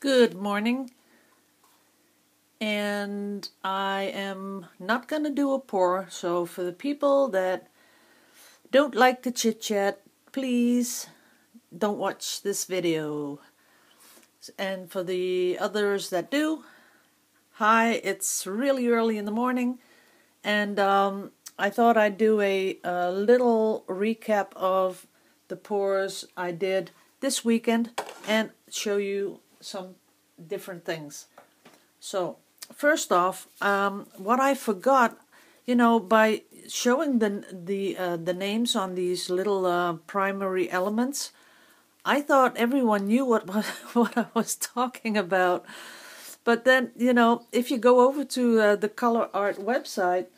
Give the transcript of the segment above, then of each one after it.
Good morning, and I am not going to do a pour, so for the people that don't like to chit chat, please don't watch this video. And for the others that do, hi, it's really early in the morning, and I thought I'd do a little recap of the pours I did this weekend and show you some different things. So first off, what I forgot, by showing the names on these little primary elements, I thought everyone knew what I was talking about. But then, if you go over to the Color Art website,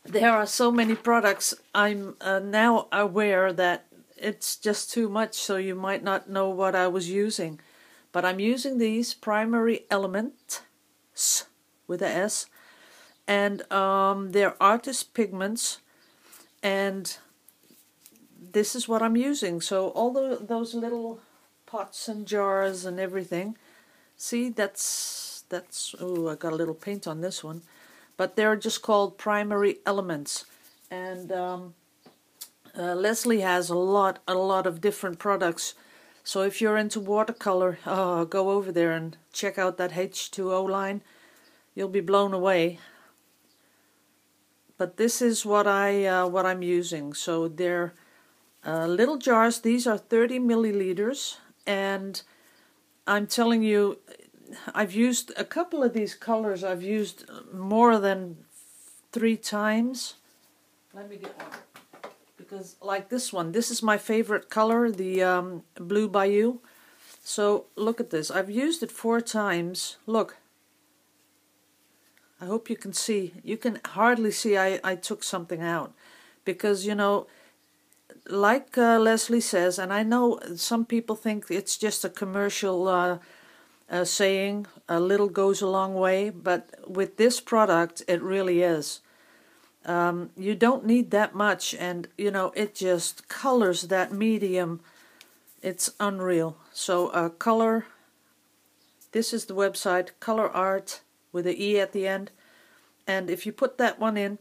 there are so many products. I'm now aware that it's just too much, so you might not know what I was using. But I'm using these primary elements with a S, and they're artist pigments, and this is what I'm using. So all those little pots and jars and everything. See, that's oh, I got a little paint on this one, but they're just called primary elements, and Leslie has a lot of different products. So if you're into watercolor, go over there and check out that H2O line. You'll be blown away. But this is what I'm using. So they're little jars. These are 30 milliliters, and I'm telling you, I've used a couple of these colors. I've used more than 3 times. Let me get one. Because like this one, this is my favorite color, the Blue Bayou. So look at this. I've used it 4 times. Look. I hope you can see. You can hardly see I took something out. Because, like Leslie says, and I know some people think it's just a commercial saying, a little goes a long way, but with this product, it really is. You don't need that much, and it just colors that medium. It's unreal. So color, this is the website, Color Art with an E at the end, and if you put that one in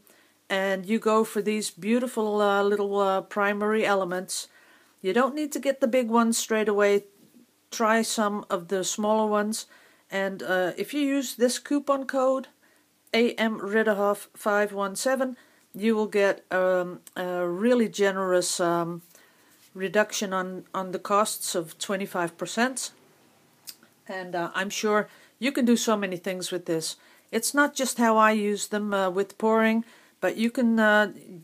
and you go for these beautiful little primary elements, you don't need to get the big ones straight away. Try some of the smaller ones, and if you use this coupon code AM Ridderhof 517, you will get a really generous reduction on the costs of 25%. And I'm sure you can do so many things with this. It's not just how I use them with pouring, but you can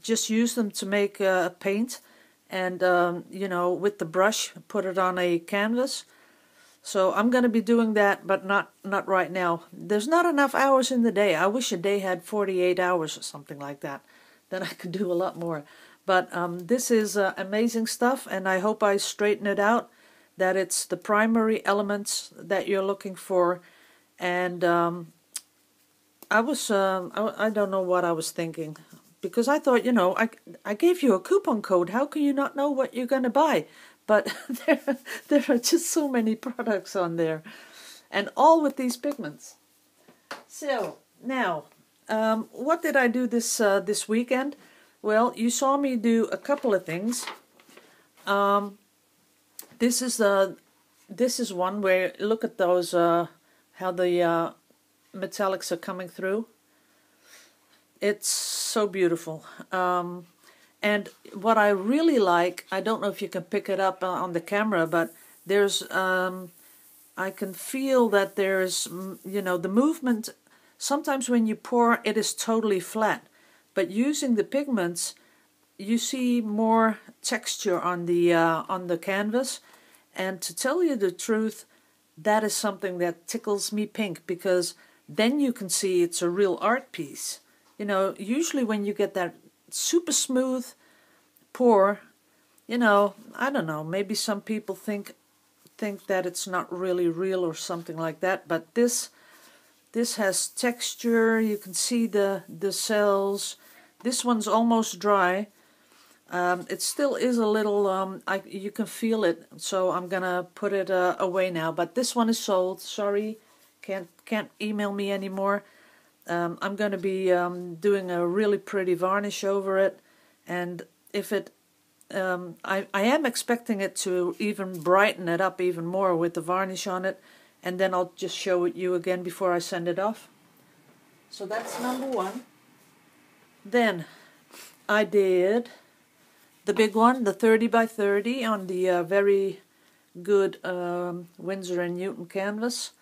just use them to make paint, and with the brush, put it on a canvas. So I'm going to be doing that, but not right now. There's not enough hours in the day. I wish a day had 48 hours or something like that. Then I could do a lot more. But this is amazing stuff, and I hope I straighten it out, that it's the primary elements that you're looking for. And I don't know what I was thinking, because I thought, I gave you a coupon code. How can you not know what you're going to buy? But there are just so many products on there, and all with these pigments. So now, what did I do this weekend? Well, you saw me do a couple of things. This is one where, look at those, how the metallics are coming through. It's so beautiful. And what I really like, I don't know if you can pick it up on the camera, but there's, I can feel that there's, the movement. Sometimes when you pour, it is totally flat. But using the pigments, you see more texture on the canvas. And to tell you the truth, that is something that tickles me pink, because then you can see it's a real art piece. Usually when you get that super smooth pour, I don't know, maybe some people think that it's not really real or something like that, but this has texture. You can see the cells. This one's almost dry. It still is a little, you can feel it, so I'm gonna put it away now. But this one is sold. Sorry, can't email me anymore. I'm gonna be doing a really pretty varnish over it, and if it, I am expecting it to even brighten it up even more with the varnish on it, and then I'll just show it you again before I send it off. So that's number one. Then I did the big one, the 30 by 30 on the very good Winsor & Newton canvas.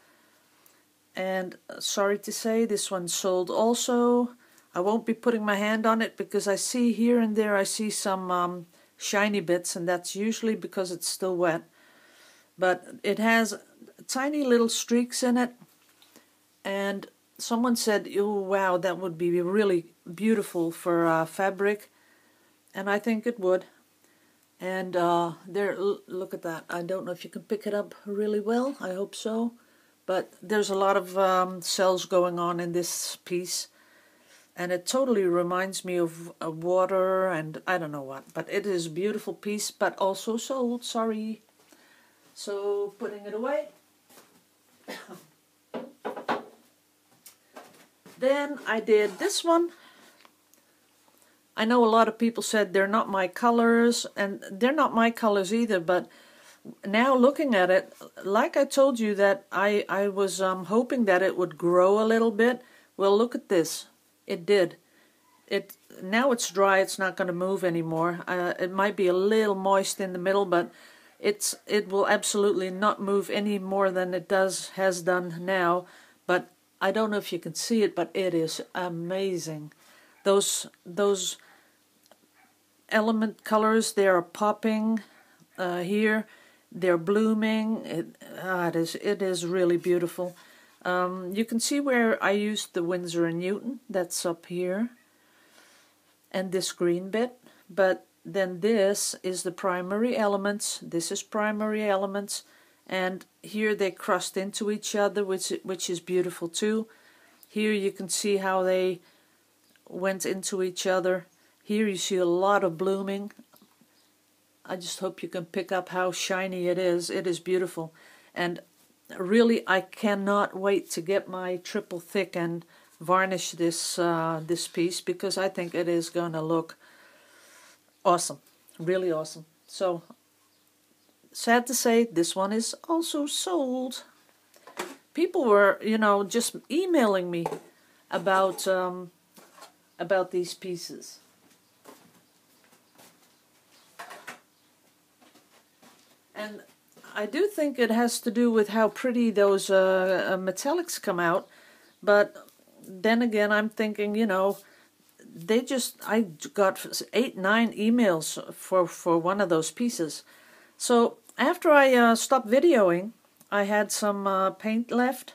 And sorry to say, this one sold also. I won't be putting my hand on it because I see here and there, I see some shiny bits, and that's usually because it's still wet. But it has tiny little streaks in it, and someone said, oh wow, that would be really beautiful for fabric. And I think it would. And there, look at that. I don't know if you can pick it up really well. I hope so. But there's a lot of cells going on in this piece. And it totally reminds me of water and I don't know what. But it is a beautiful piece, but also sold. Sorry. So putting it away. Then I did this one. I know a lot of people said they're not my colors, and they're not my colors either, but now looking at it, like I told you that I was hoping that it would grow a little bit. Well, look at this. It did. Now it's dry, it's not going to move anymore. It might be a little moist in the middle, but it will absolutely not move any more than it has done now. But I don't know if you can see it, but it is amazing. Those element colors, they are popping here. They're blooming. It is really beautiful. You can see where I used the Winsor & Newton. That's up here. And this green bit. But then this is the primary elements. This is primary elements. And here they crossed into each other, which is beautiful too. Here you can see how they went into each other. Here you see a lot of blooming. I just hope you can pick up how shiny it is. It is beautiful. And really, I cannot wait to get my triple thick and varnish this this piece, because I think it is going to look awesome. Really awesome. So, sad to say, this one is also sold. People were, just emailing me about these pieces. And I do think it has to do with how pretty those metallics come out. But then again, I'm thinking, I got 8-9 emails for one of those pieces. So after I stopped videoing, I had some paint left.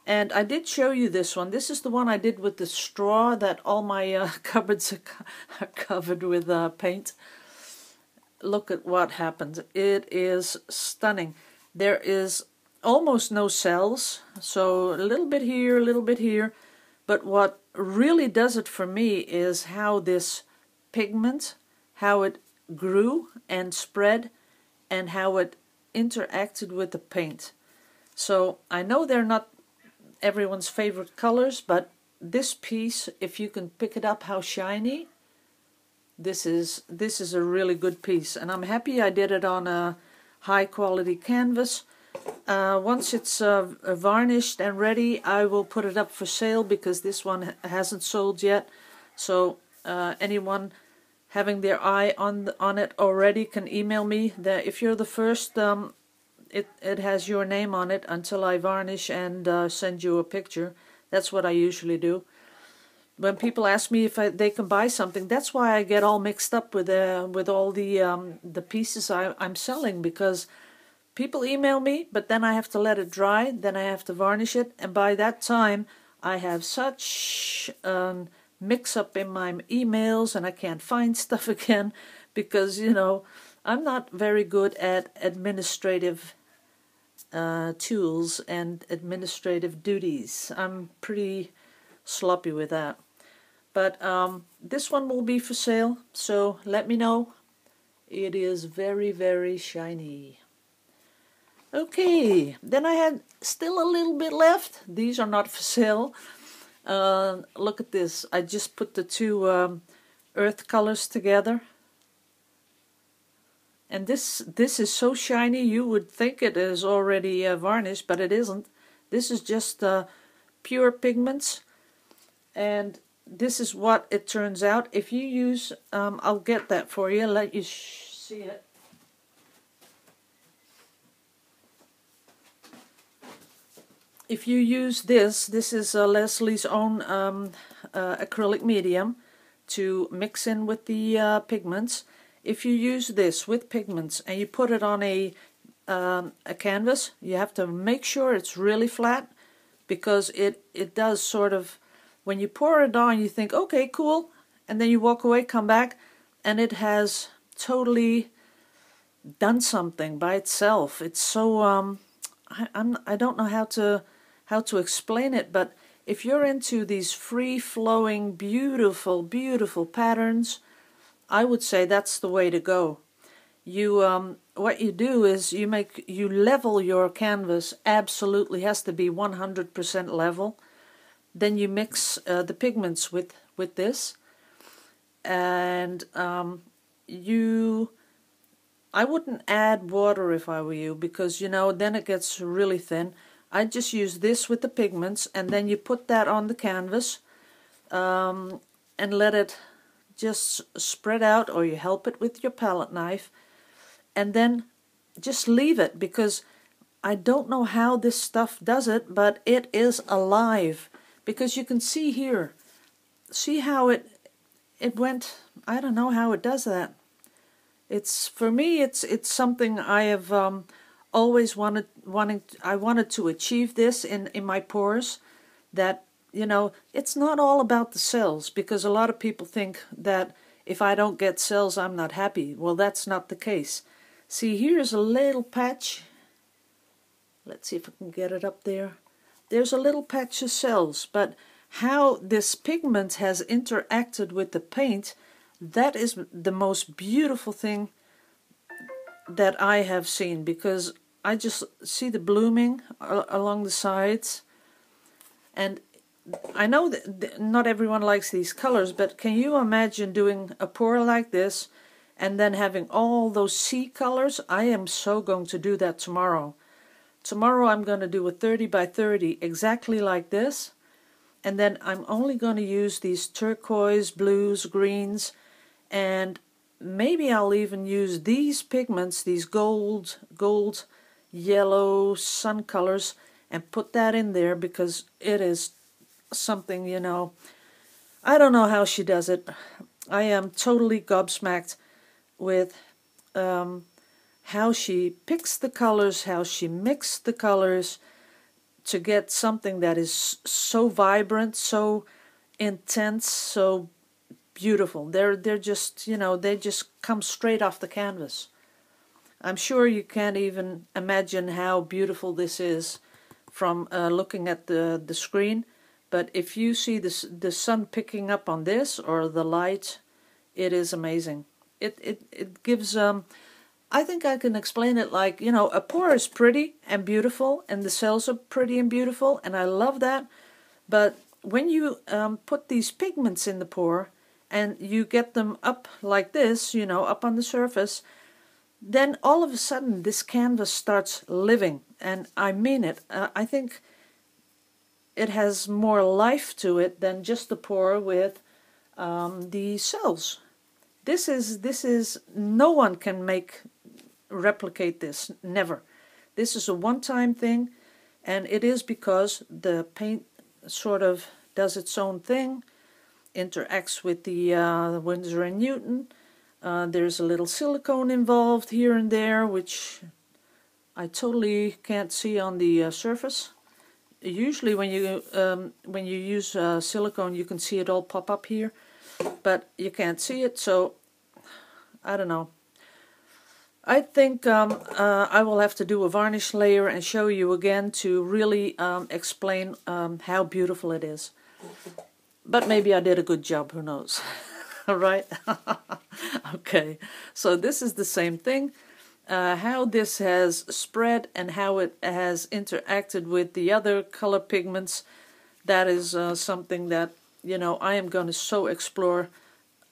And I did show you this one. This is the one I did with the straw that all my cupboards are covered with paint. Look at what happened. It is stunning. There is almost no cells. So a little bit here, a little bit here. But what really does it for me is how this pigment, how it grew and spread, and how it interacted with the paint. So I know they're not everyone's favorite colors, but this piece, if you can pick it up how shiny, this is a really good piece, and I'm happy I did it on a high quality canvas. Once it's varnished and ready, I will put it up for sale, because this one hasn't sold yet. So anyone having their eye on it already can email me. If you're the first, it has your name on it until I varnish and send you a picture. That's what I usually do. When people ask me if they can buy something, that's why I get all mixed up with all the pieces I'm selling, because people email me, but then I have to let it dry, then I have to varnish it, and by that time I have such mix-up in my emails, and I can't find stuff again, because, I'm not very good at administrative tools and administrative duties. I'm pretty sloppy with that. But this one will be for sale, so let me know. It is very, very shiny. Okay, then I had still a little bit left. These are not for sale. Look at this. I just put the two earth colors together. And this is so shiny you would think it is already varnished, but it isn't. This is just pure pigments. And this is what it turns out. If you use, I'll get that for you, let you see it. If you use this is Leslie's own acrylic medium to mix in with the pigments. If you use this with pigments and you put it on a canvas, you have to make sure it's really flat, because it does sort of, when you pour it on you think, okay, cool, and then you walk away, come back, and it has totally done something by itself. It's so I don't know how to explain it, but if you're into these free-flowing, beautiful, beautiful patterns, I would say that's the way to go. You what you do is you level your canvas. Absolutely has to be 100% level. Then you mix the pigments with this, and I wouldn't add water if I were you, because then it gets really thin. I just use this with the pigments, and then you put that on the canvas and let it just spread out, or you help it with your palette knife, and then just leave it, because I don't know how this stuff does it, but it is alive. Because you can see here, see how it went. I don't know how it does that. For me it's something I have always wanted to achieve this in my pores, that it's not all about the cells, because a lot of people think that if I don't get cells I'm not happy. Well, that's not the case. See, here's a little patch. Let's see if I can get it up there. There's a little patch of cells, but how this pigment has interacted with the paint, that is the most beautiful thing that I have seen, because I just see the blooming along the sides. And I know that not everyone likes these colors, but can you imagine doing a pour like this and then having all those sea colors? I am so going to do that tomorrow. Tomorrow I'm going to do a 30 by 30 exactly like this, and then I'm only going to use these turquoise, blues, greens, and maybe I'll even use these pigments, these gold, yellow, sun colors, and put that in there, because it is something, I don't know how she does it. I am totally gobsmacked with how she picks the colors, how she mixed the colors to get something that is so vibrant, so intense, so beautiful. They're just, they just come straight off the canvas. I'm sure you can't even imagine how beautiful this is from looking at the screen, but if you see the sun picking up on this, or the light, it is amazing. It gives I think I can explain it like, a pour is pretty and beautiful, and the cells are pretty and beautiful, and I love that. But when you put these pigments in the pour, and you get them up like this, up on the surface, then all of a sudden this canvas starts living. And I mean it. I think it has more life to it than just the pour with the cells. This is no one can replicate this, never. This is a one-time thing, and it is because the paint sort of does its own thing, interacts with the Winsor & Newton. There's a little silicone involved here and there, which I totally can't see on the surface. Usually when you use silicone, you can see it all pop up here, but you can't see it, so I don't know. I think I will have to do a varnish layer and show you again to really explain how beautiful it is. But maybe I did a good job, who knows. All right. Okay, so this is the same thing. How this has spread and how it has interacted with the other color pigments, that is something that, you know, I am going to so explore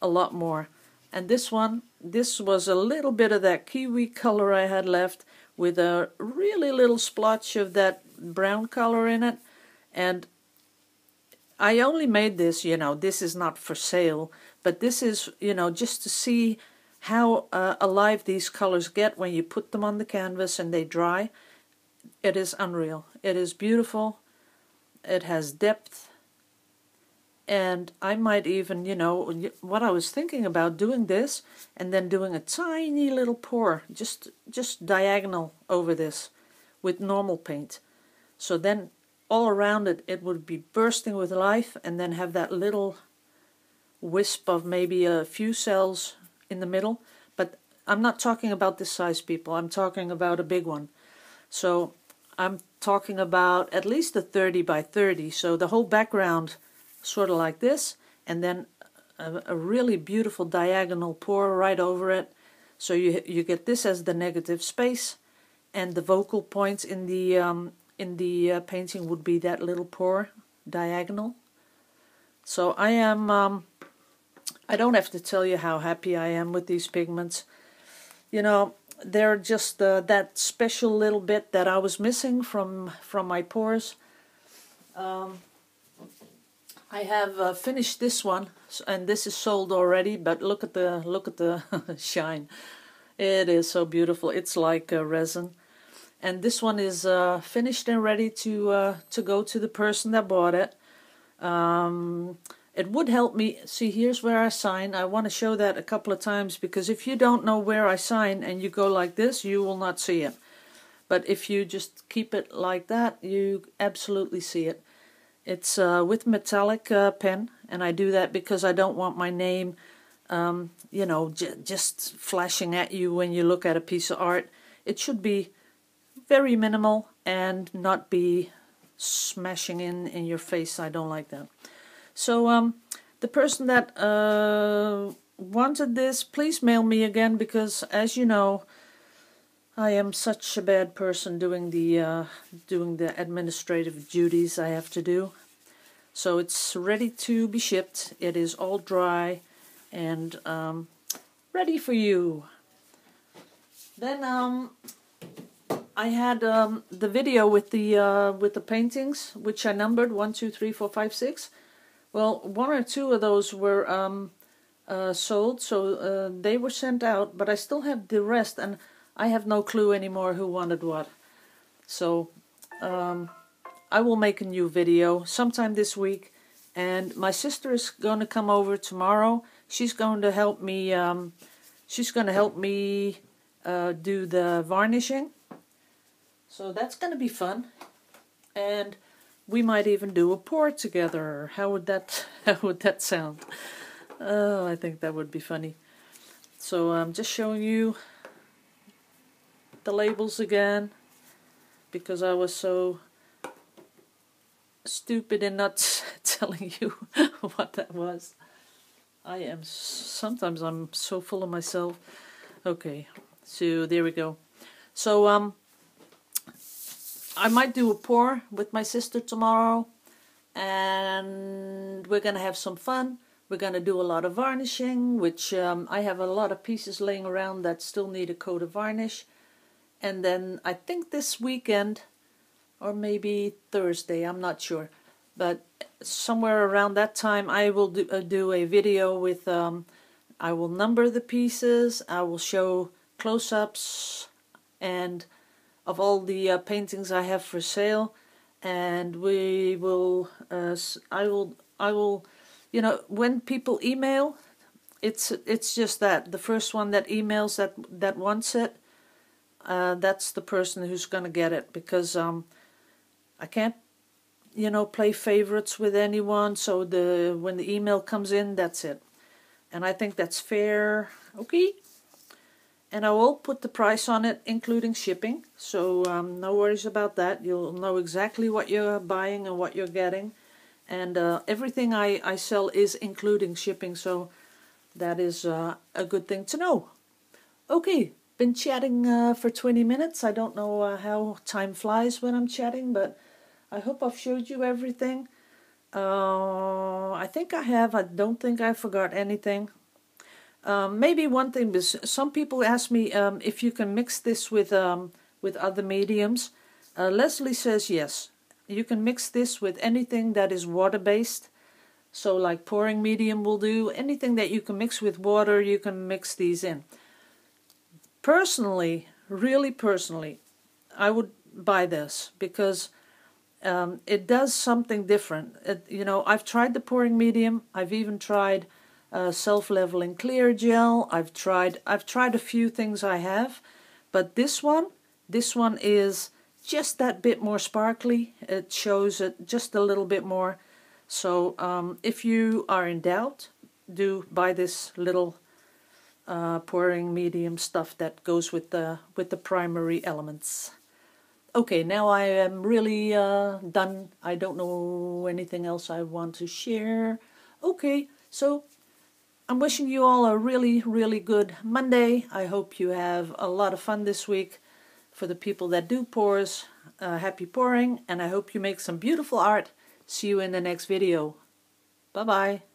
a lot more. And this one, this was a little bit of that kiwi color I had left with a really little splotch of that brown color in it. And I only made this, you know, this is not for sale, but this is, you know, just to see how alive these colors get when you put them on the canvas and they dry. It is unreal. It is beautiful. It has depth. And I might even, you know, what I was thinking about doing this and then doing a tiny little pour, just diagonal over this with normal paint. So then all around it, it would be bursting with life, and then have that little wisp of maybe a few cells in the middle. But I'm not talking about this size, people. I'm talking about a big one. So I'm talking about at least a 30 by 30. So the whole background sort of like this, and then a really beautiful diagonal pour right over it. So you get this as the negative space, and the focal points in the painting would be that little pour diagonal. So I am, I don't have to tell you how happy I am with these pigments. You know, they're just that special little bit that I was missing from my pours. I have finished this one, and this is sold already. But look at the shine. It is so beautiful. It's like resin. And this one is finished and ready to go to the person that bought it. It would help me. See, here's where I sign. I want to show that a couple of times, because if you don't know where I sign and you go like this, you will not see it. But if you just keep it like that, you absolutely see it. It's with metallic pen, and I do that because I don't want my name, you know, just flashing at you when you look at a piece of art. It should be very minimal and not be smashing in your face. I don't like that. So the person that wanted this, please mail me again, because as you know, I am such a bad person doing the administrative duties I have to do. So it's ready to be shipped. It is all dry and ready for you. Then I had the video with the paintings, which I numbered 1, 2, 3, 4, 5, 6. Well, 1 or 2 of those were sold, so they were sent out. But I still have the rest, and I have no clue anymore who wanted what. So I will make a new video sometime this week, and my sister is going to come over tomorrow. She's going to help me. Do the varnishing. So that's going to be fun, and we might even do a pour together. How would that sound? Oh, I think that would be funny. So I'm just showing you the labels again, because I was so stupid in not telling you what that was. Sometimes I'm so full of myself. Okay, so there we go. So I might do a pour with my sister tomorrow, and we're gonna have some fun. We're gonna do a lot of varnishing, which I have a lot of pieces laying around that still need a coat of varnish. And then I think this weekend, or maybe Thursday, I'm not sure, but somewhere around that time I will do a video with, I will number the pieces, I will show close-ups and of all the paintings I have for sale, and we will, I will, you know, when people email, it's just that the first one that emails that wants it, that's the person who's gonna get it, because I can't, you know, play favorites with anyone. So when the email comes in, that's it, and I think that's fair. Okay. And I will put the price on it, including shipping. So no worries about that. You'll know exactly what you're buying and what you're getting. And everything I sell is including shipping, so that is a good thing to know. Okay, been chatting for 20 minutes. I don't know how time flies when I'm chatting, but I hope I've showed you everything. I think I have. I don't think I forgot anything. Maybe one thing, because some people ask me if you can mix this with other mediums. Leslie says yes. You can mix this with anything that is water-based. So like pouring medium will do. Anything that you can mix with water, you can mix these in. Personally, really personally, I would buy this because it does something different. I've tried the pouring medium. I've even tried self-leveling clear gel. I've tried a few things I have, but this one is just that bit more sparkly. It shows it just a little bit more. So if you are in doubt, do buy this little pouring medium stuff that goes with the primary elements. Okay, now I am really done. I don't know anything else I want to share. Okay, so I'm wishing you all a really, really good Monday. I hope you have a lot of fun this week. For the people that do pours, happy pouring, and I hope you make some beautiful art. See you in the next video. Bye-bye.